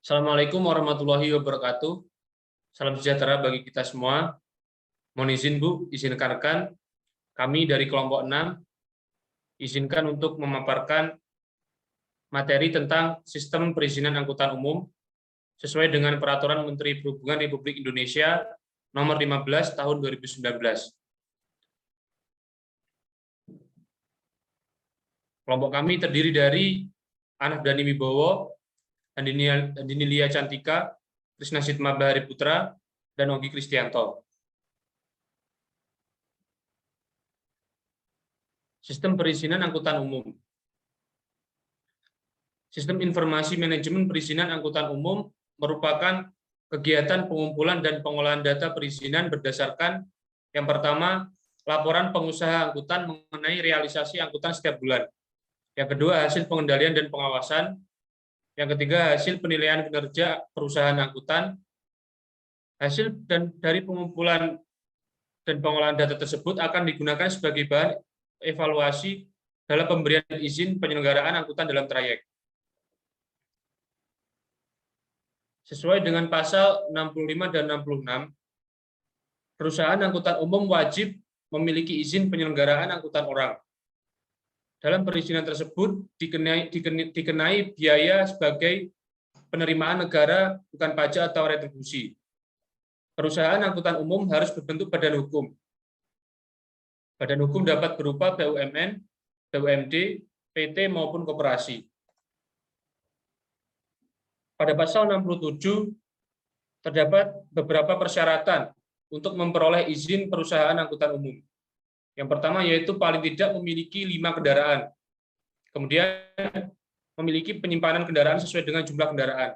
Assalamualaikum warahmatullahi wabarakatuh. Salam sejahtera bagi kita semua. Mohon izin Bu, izinkan rekan, kami dari kelompok 6 izinkan untuk memaparkan materi tentang sistem perizinan angkutan umum sesuai dengan Peraturan Menteri Perhubungan Republik Indonesia Nomor 15 Tahun 2019. Kelompok kami terdiri dari Anaf Dani Wibowo, Andini Lia Cantika, Krisna Sitma Bahari Putra, dan Ogi Kristianto. Sistem perizinan angkutan umum. Sistem informasi manajemen perizinan angkutan umum merupakan kegiatan pengumpulan dan pengolahan data perizinan berdasarkan yang pertama, laporan pengusaha angkutan mengenai realisasi angkutan setiap bulan. Yang kedua, hasil pengendalian dan pengawasan. Yang ketiga, hasil penilaian kinerja perusahaan angkutan. Hasil dari pengumpulan dan pengolahan data tersebut akan digunakan sebagai bahan evaluasi dalam pemberian izin penyelenggaraan angkutan dalam trayek. Sesuai dengan pasal 65 dan 66, perusahaan angkutan umum wajib memiliki izin penyelenggaraan angkutan orang. Dalam perizinan tersebut dikenai biaya sebagai penerimaan negara bukan pajak atau retribusi. Perusahaan angkutan umum harus berbentuk badan hukum. Badan hukum dapat berupa BUMN, BUMD, PT maupun koperasi. Pada pasal 67 terdapat beberapa persyaratan untuk memperoleh izin perusahaan angkutan umum. Yang pertama yaitu paling tidak memiliki 5 kendaraan. Kemudian memiliki penyimpanan kendaraan sesuai dengan jumlah kendaraan.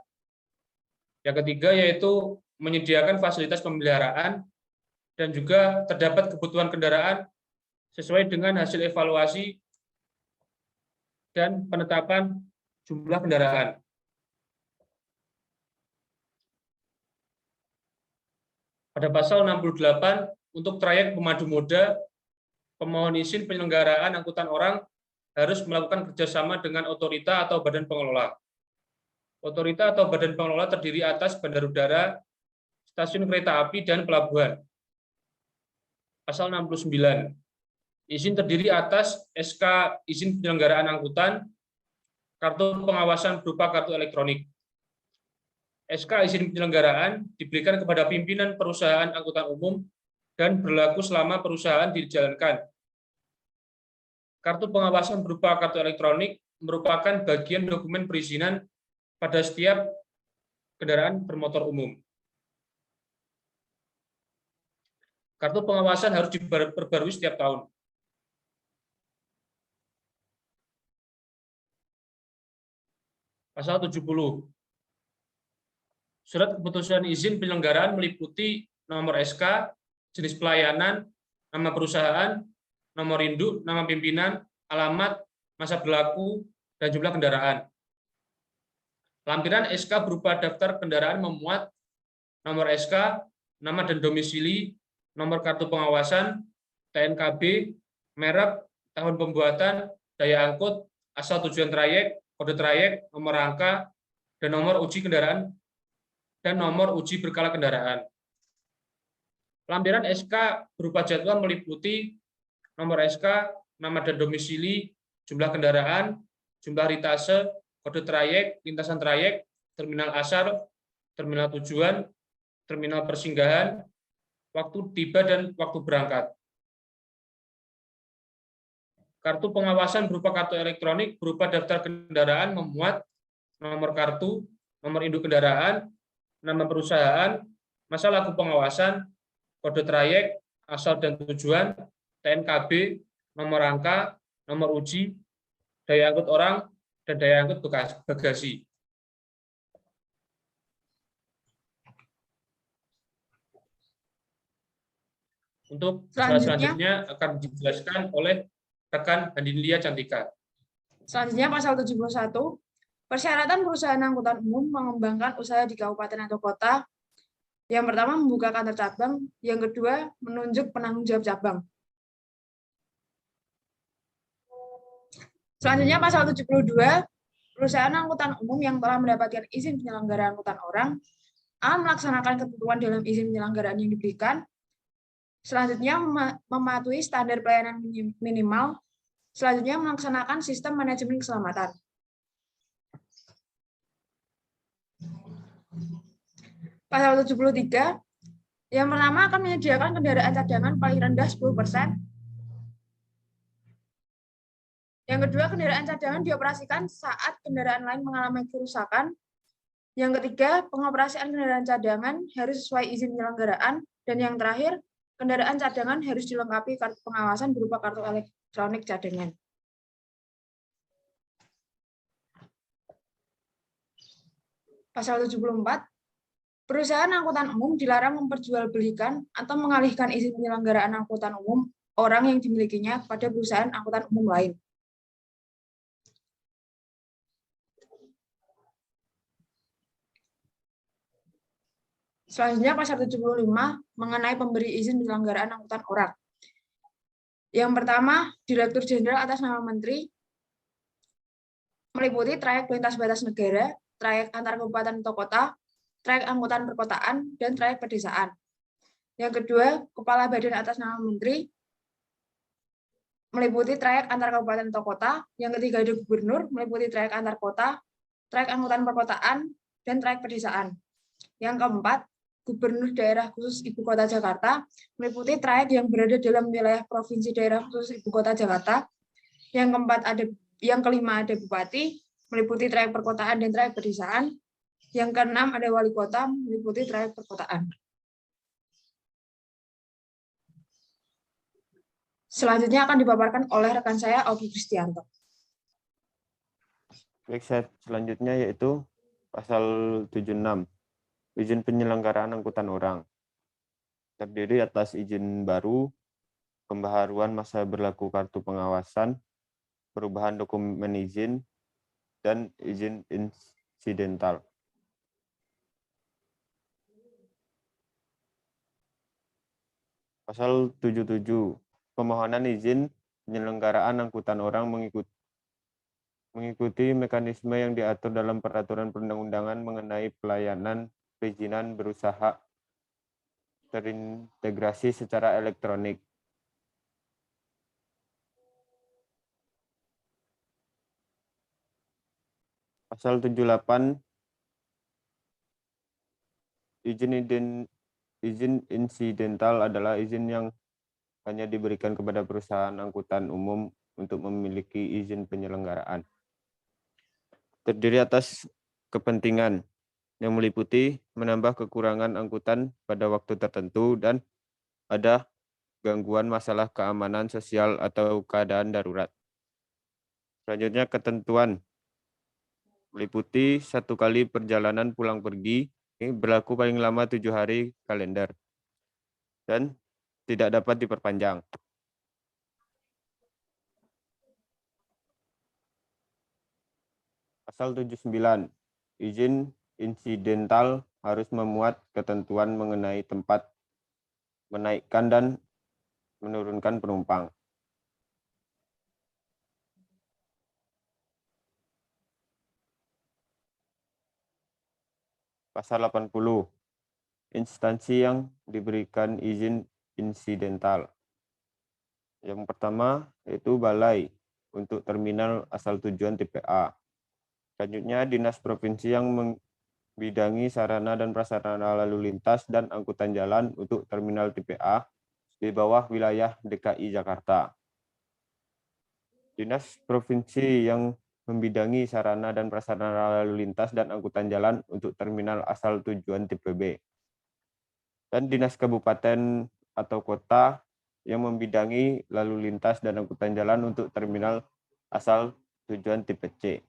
Yang ketiga yaitu menyediakan fasilitas pemeliharaan dan juga terdapat kebutuhan kendaraan sesuai dengan hasil evaluasi dan penetapan jumlah kendaraan. Pada pasal 68 untuk trayek pemadu moda, pemohon izin penyelenggaraan angkutan orang harus melakukan kerjasama dengan otorita atau badan pengelola. Otorita atau badan pengelola terdiri atas bandar udara, stasiun kereta api, dan pelabuhan. Pasal 69. Izin terdiri atas SK izin penyelenggaraan angkutan, kartu pengawasan berupa kartu elektronik. SK izin penyelenggaraan diberikan kepada pimpinan perusahaan angkutan umum dan berlaku selama perusahaan dijalankan. Kartu pengawasan berupa kartu elektronik merupakan bagian dokumen perizinan pada setiap kendaraan bermotor umum. Kartu pengawasan harus diperbarui setiap tahun. Pasal 70. Surat keputusan izin penyelenggaraan meliputi nomor SK, jenis pelayanan, nama perusahaan, nomor induk, nama pimpinan, alamat, masa berlaku, dan jumlah kendaraan. Lampiran SK berupa daftar kendaraan memuat nomor SK, nama dan domisili, nomor kartu pengawasan, TNKB, merek, tahun pembuatan, daya angkut, asal tujuan trayek, kode trayek, nomor rangka, dan nomor uji kendaraan, dan nomor uji berkala kendaraan. Lampiran SK berupa jadwal meliputi nomor SK, nama dan domisili, jumlah kendaraan, jumlah ritase, kode trayek, lintasan trayek, terminal asar, terminal tujuan, terminal persinggahan, waktu tiba dan waktu berangkat. Kartu pengawasan berupa kartu elektronik berupa daftar kendaraan memuat nomor kartu, nomor induk kendaraan, nama perusahaan, masa laku pengawasan, kode trayek, asal dan tujuan, TNKB, nomor rangka, nomor uji, daya angkut orang, dan daya angkut bagasi. Untuk selanjutnya akan dijelaskan oleh rekan Andini Lia Cantika. Selanjutnya pasal 71, persyaratan perusahaan angkutan umum mengembangkan usaha di kabupaten atau kota. Yang pertama, membuka kantor cabang. Yang kedua, menunjuk penanggung jawab cabang. Selanjutnya pasal 72, perusahaan angkutan umum yang telah mendapatkan izin penyelenggaraan angkutan orang akan melaksanakan ketentuan dalam izin penyelenggaraan yang diberikan. Selanjutnya, mematuhi standar pelayanan minimal. Selanjutnya, melaksanakan sistem manajemen keselamatan. Pasal 73, yang pertama akan menyediakan kendaraan cadangan paling rendah 10%. Yang kedua, kendaraan cadangan dioperasikan saat kendaraan lain mengalami kerusakan. Yang ketiga, pengoperasian kendaraan cadangan harus sesuai izin penyelenggaraan. Dan yang terakhir, kendaraan cadangan harus dilengkapi kartu pengawasan berupa kartu elektronik cadangan. Pasal 74, perusahaan angkutan umum dilarang memperjualbelikan atau mengalihkan izin penyelenggaraan angkutan umum orang yang dimilikinya kepada perusahaan angkutan umum lain. Selanjutnya, pasal 75 mengenai pemberi izin penyelenggaraan angkutan orang. Yang pertama, Direktur Jenderal atas nama Menteri, meliputi trayek lintas batas negara, trayek antar kabupaten atau kota, trayek angkutan perkotaan, dan trayek pedesaan. Yang kedua, Kepala Badan atas nama Menteri, meliputi trayek antar kabupaten atau kota. Yang ketiga, ada Gubernur, meliputi trayek antar kota, trayek angkutan perkotaan, dan trayek pedesaan. Yang keempat, Gubernur Daerah Khusus Ibu Kota Jakarta, meliputi trayek yang berada dalam wilayah Provinsi Daerah Khusus Ibu Kota Jakarta. Yang kelima ada Bupati, meliputi trayek perkotaan dan trayek pedesaan. Yang keenam ada Wali Kota, meliputi trayek perkotaan. Selanjutnya akan dipaparkan oleh rekan saya, Ogi Kristianto. Baik, selanjutnya yaitu pasal 76. Izin penyelenggaraan angkutan orang. Terdiri atas izin baru, pembaharuan masa berlaku kartu pengawasan, perubahan dokumen izin, dan izin insidental. Pasal 77. Permohonan izin penyelenggaraan angkutan orang mengikuti mekanisme yang diatur dalam peraturan perundang-undangan mengenai pelayanan perizinan berusaha terintegrasi secara elektronik. Pasal 78, izin insidental adalah izin yang hanya diberikan kepada perusahaan angkutan umum untuk memiliki izin penyelenggaraan. Terdiri atas kepentingan yang meliputi menambah kekurangan angkutan pada waktu tertentu dan ada gangguan masalah keamanan sosial atau keadaan darurat. Selanjutnya, ketentuan meliputi 1 kali perjalanan pulang pergi, berlaku paling lama 7 hari kalender, dan tidak dapat diperpanjang. Pasal 79, izin insidental harus memuat ketentuan mengenai tempat menaikkan dan menurunkan penumpang. Pasal 80, instansi yang diberikan izin insidental. Yang pertama yaitu Balai untuk terminal asal tujuan TPA. Selanjutnya, Dinas Provinsi yang membidangi sarana dan prasarana lalu lintas dan angkutan jalan untuk terminal TPA di bawah wilayah DKI Jakarta. Dinas Provinsi yang membidangi sarana dan prasarana lalu lintas dan angkutan jalan untuk terminal asal tujuan tipe B. Dan Dinas Kabupaten atau Kota yang membidangi lalu lintas dan angkutan jalan untuk terminal asal tujuan tipe C.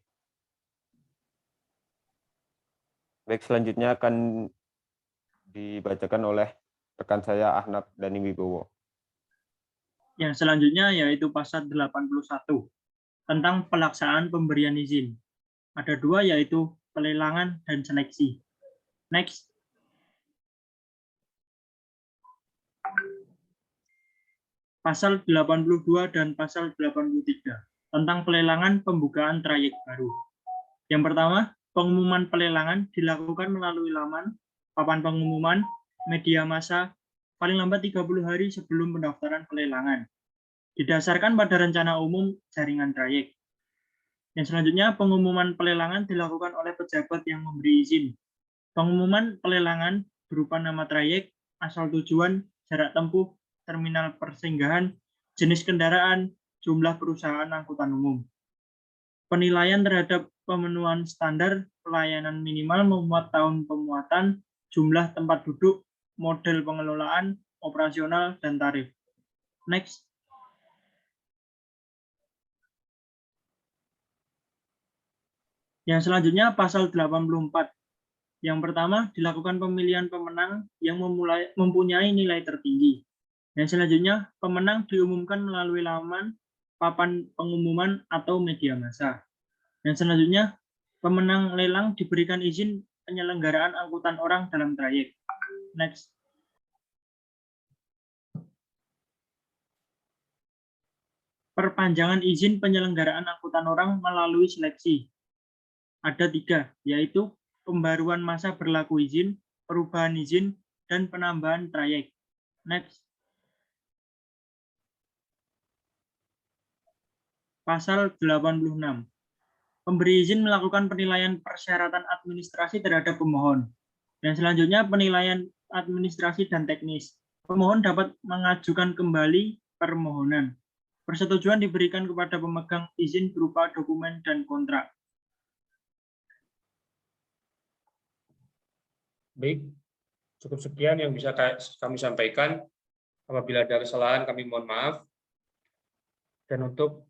Baik, selanjutnya akan dibacakan oleh rekan saya Ahnaf Dani Wibowo. Yang selanjutnya yaitu pasal 81 tentang pelaksanaan pemberian izin. Ada 2 yaitu pelelangan dan seleksi. Next. Pasal 82 dan pasal 83 tentang pelelangan pembukaan trayek baru. Yang pertama, pengumuman pelelangan dilakukan melalui laman, papan pengumuman, media massa, paling lambat 30 hari sebelum pendaftaran pelelangan. Didasarkan pada rencana umum jaringan trayek. Yang selanjutnya, pengumuman pelelangan dilakukan oleh pejabat yang memberi izin. Pengumuman pelelangan berupa nama trayek, asal tujuan, jarak tempuh, terminal persinggahan, jenis kendaraan, jumlah perusahaan angkutan umum. Penilaian terhadap pemenuhan standar pelayanan minimal memuat tahun pemuatan, jumlah tempat duduk, model pengelolaan, operasional, dan tarif. Next. Yang selanjutnya pasal 84. Yang pertama, dilakukan pemilihan pemenang yang mempunyai nilai tertinggi. Yang selanjutnya, pemenang diumumkan melalui laman, papan pengumuman, atau media massa. Yang selanjutnya, pemenang lelang diberikan izin penyelenggaraan angkutan orang dalam trayek. Next. Perpanjangan izin penyelenggaraan angkutan orang melalui seleksi. Ada 3, yaitu pembaruan masa berlaku izin, perubahan izin, dan penambahan trayek. Next. Pasal 86. Pemberi izin melakukan penilaian persyaratan administrasi terhadap pemohon. Dan selanjutnya penilaian administrasi dan teknis. Pemohon dapat mengajukan kembali permohonan. Persetujuan diberikan kepada pemegang izin berupa dokumen dan kontrak. Baik, cukup sekian yang bisa kami sampaikan. Apabila ada kesalahan, kami mohon maaf. Dan untuk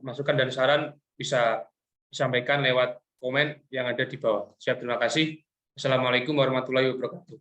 masukan dan saran bisa disampaikan lewat komen yang ada di bawah. Siap, terima kasih. Assalamualaikum warahmatullahi wabarakatuh.